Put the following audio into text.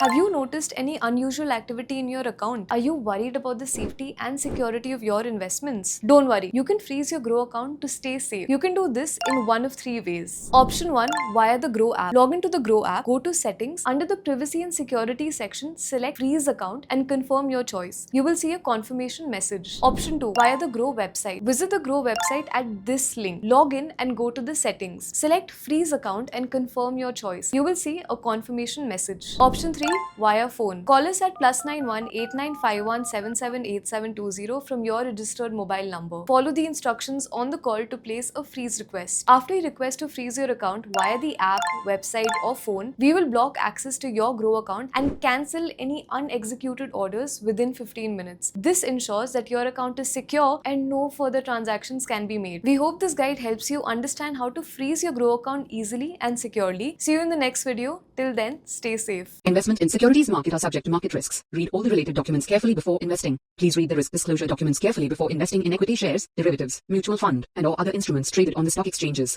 Have you noticed any unusual activity in your account? Are you worried about the safety and security of your investments? Don't worry, you can freeze your Groww account to stay safe. You can do this in one of three ways. Option 1, via the Groww app. Log into the Groww app, go to settings, under the privacy and security section, select freeze account and confirm your choice. You will see a confirmation message. Option 2, via the Groww website. Visit the Groww website at this link. Log in and go to the settings. Select freeze account and confirm your choice. You will see a confirmation message. Option 3, via phone. Call us at +91 8951 778720 from your registered mobile number. Follow the instructions on the call to place a freeze request. After you request to freeze your account via the app, website or phone, we will block access to your Groww account and cancel any unexecuted orders within 15 minutes. This ensures that your account is secure and no further transactions can be made. We hope this guide helps you understand how to freeze your Groww account easily and securely. See you in the next video. Till then, stay safe. Investment in securities market are subject to market risks. Read all the related documents carefully before investing. Please read the risk disclosure documents carefully before investing in equity shares, derivatives, mutual fund, and or other instruments traded on the stock exchanges.